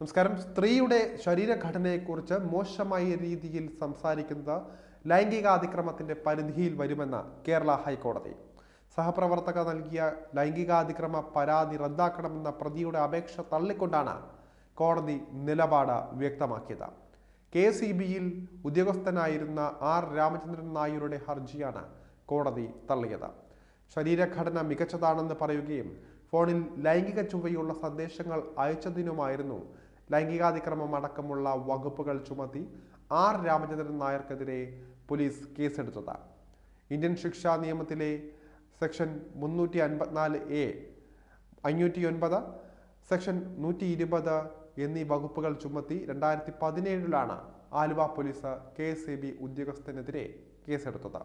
നമസ്കാരം. സ്ത്രീയുടെ ശരീരഘടനയെക്കുറിച്ച് മോശമായ രീതിയിൽ സംസാരിക്കുന്നത് ലൈംഗികാതിക്രമത്തിന്റെ പരിധിയിൽ വരുമെന്ന് കേരള ഹൈക്കോടതി. സഹപ്രവർത്തക നൽകിയ ലൈംഗികാതിക്രമ പരാതി റദ്ദാക്കണമെന്ന പ്രതിയുടെ അപേക്ഷ തള്ളിക്കൊണ്ടാണ് കോടതി നിലപാട് വ്യക്തമാക്കിയത്. KCBയിൽ ഉദ്യോഗസ്ഥനായിരുന്ന R. രാമചന്ദ്രൻ നായരുടെ ഹർജിയാണ് കോടതി തള്ളിയത്. ശരീരഘടന മികച്ചതാണെന്ന് പറയുകയും ഫോണിൽ ലൈംഗിക ചുവയുള്ള സന്ദേശങ്ങൾ അയച്ചതിനുമായിരുന്നു ലൈംഗികാതിക്രമം അടക്കമുള്ള വകുപ്പുകൾ ചുമത്തി R. രാമചന്ദ്രൻ നായർക്കെതിരെ പോലീസ് കേസെടുത്തത്. ഇന്ത്യൻ ശിക്ഷാ നിയമത്തിലെ സെക്ഷൻ 354A, 509, സെക്ഷൻ 120 എന്നീ വകുപ്പുകൾ ചുമത്തി 2017 ആലുവ പോലീസ് KCB ഉദ്യോഗസ്ഥനെതിരെ കേസെടുത്തത്.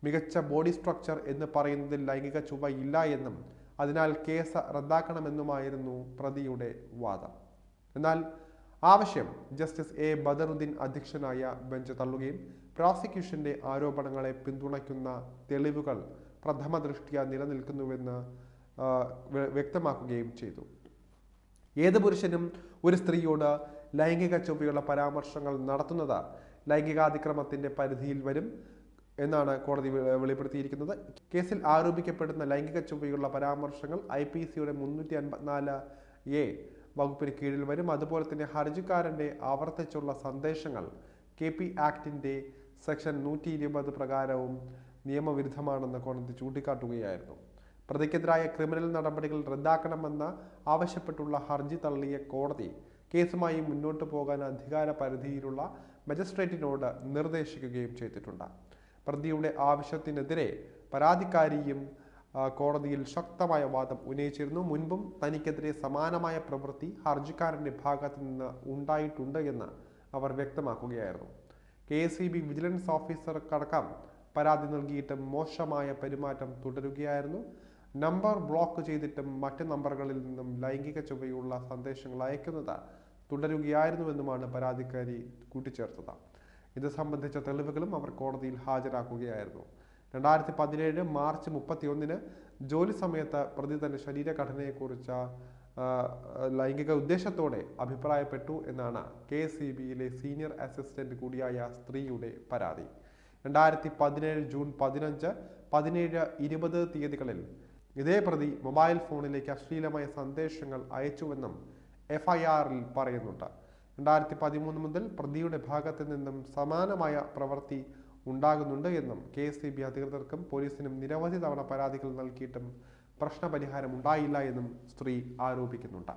മികച്ച ബോഡി സ്ട്രക്ചർ എന്ന് പറയുന്നതിൽ ലൈംഗിക ചുവ ഇല്ല എന്നും അതിനാൽ കേസ് റദ്ദാക്കണമെന്നുമായിരുന്നു പ്രതിയുടെ വാദം. എന്നാൽ ആവശ്യം ജസ്റ്റിസ് A. ബദറുദ്ദീൻ അധ്യക്ഷനായ ബെഞ്ച് തള്ളുകയും പ്രോസിക്യൂഷന്റെ ആരോപണങ്ങളെ പിന്തുണയ്ക്കുന്ന തെളിവുകൾ പ്രഥമ ദൃഷ്ട്യാ നിലനിൽക്കുന്നുവെന്ന് വ്യക്തമാക്കുകയും ചെയ്തു. ഏത് പുരുഷനും ഒരു സ്ത്രീയോട് ലൈംഗിക ചുവയുള്ള പരാമർശങ്ങൾ നടത്തുന്നത് ലൈംഗികാതിക്രമത്തിന്റെ പരിധിയിൽ വരും എന്നാണ് കോടതി വെളിപ്പെടുത്തിയിരിക്കുന്നത്. കേസിൽ ആരോപിക്കപ്പെടുന്ന ലൈംഗിക ചുവയുള്ള പരാമർശങ്ങൾ IPCയുടെ 354A വകുപ്പിന് കീഴിൽ വരും. അതുപോലെ തന്നെ ഹർജിക്കാരന്റെ ആവർത്തിച്ചുള്ള സന്ദേശങ്ങൾ KP ആക്ടിന്റെ സെക്ഷൻ 120 പ്രകാരവും നിയമവിരുദ്ധമാണെന്ന് കോടതി ചൂണ്ടിക്കാട്ടുകയായിരുന്നു. പ്രതിക്കെതിരായ ക്രിമിനൽ നടപടികൾ റദ്ദാക്കണമെന്ന് ആവശ്യപ്പെട്ടുള്ള ഹർജി തള്ളിയ കോടതി കേസുമായി മുന്നോട്ടു പോകാൻ അധികാര പരിധിയിലുള്ള മജിസ്ട്രേറ്റിനോട് നിർദ്ദേശിക്കുകയും ചെയ്തിട്ടുണ്ട്. പ്രതിയുടെ ആവശ്യത്തിനെതിരെ പരാതിക്കാരിയും കോടതിയിൽ ശക്തമായ വാദം ഉന്നയിച്ചിരുന്നു. മുൻപും തനിക്കെതിരെ സമാനമായ പ്രവൃത്തി ഹർജിക്കാരന്റെ ഭാഗത്തു നിന്ന് ഉണ്ടായിട്ടുണ്ട് എന്ന് അവർ വ്യക്തമാക്കുകയായിരുന്നു. KCB വിജിലൻസ് ഓഫീസർക്കടക്കം പരാതി നൽകിയിട്ടും മോശമായ പെരുമാറ്റം തുടരുകയായിരുന്നു. നമ്പർ ബ്ലോക്ക് ചെയ്തിട്ടും മറ്റ് നമ്പറുകളിൽ നിന്നും ലൈംഗിക ചുവയുള്ള സന്ദേശങ്ങൾ അയക്കുന്നത് തുടരുകയായിരുന്നുവെന്നുമാണ് പരാതിക്കാരി കൂട്ടിച്ചേർത്തത്. ഇത് സംബന്ധിച്ച തെളിവുകളും അവർ കോടതിയിൽ ഹാജരാക്കുകയായിരുന്നു. 2017 മാർച്ച് 31 ജോലി സമയത്ത് പ്രതി തന്റെ ശരീരഘടനയെക്കുറിച്ച് ലൈംഗിക ഉദ്ദേശത്തോടെ അഭിപ്രായപ്പെട്ടു എന്നാണ് KCBയിലെ സീനിയർ അസിസ്റ്റന്റ് കൂടിയായ സ്ത്രീയുടെ പരാതി. 2017 ജൂൺ 15, 17, 20 തീയതികളിൽ ഇതേ പ്രതി മൊബൈൽ ഫോണിലേക്ക് അശ്ലീലമായ സന്ദേശങ്ങൾ അയച്ചുവെന്നും FIRൽ പറയുന്നുണ്ട്. 2013 മുതൽ പ്രതിയുടെ ഭാഗത്ത് നിന്നും സമാനമായ പ്രവൃത്തി ഉണ്ടാകുന്നുണ്ട് എന്നും KCB അധികൃതർക്കും പോലീസിനും നിരവധി തവണ പരാതികൾ നൽകിയിട്ടും പ്രശ്നപരിഹാരം ഉണ്ടായില്ല എന്നും സ്ത്രീ ആരോപിക്കുന്നുണ്ട്.